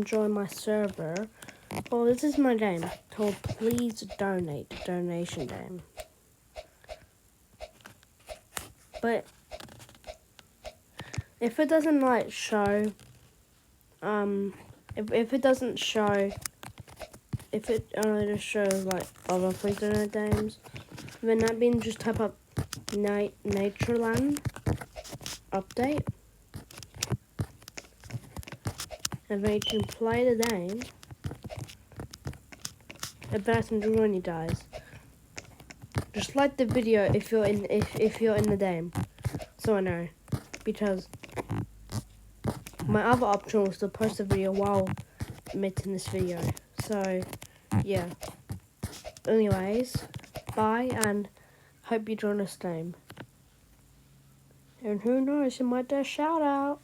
join my server. Well, this is my game called Please Donate, donation game. But if it doesn't like show, if it doesn't show, if it only just shows like other Please Donate games, then that means just type up Natureland update, and then you can play the game. And then I can join you guys. Just like the video if you're in the game, so I know, because my other option was to post a video while making this video. So yeah. Anyways, bye and hope you join us game. And who knows, you might do a shout out.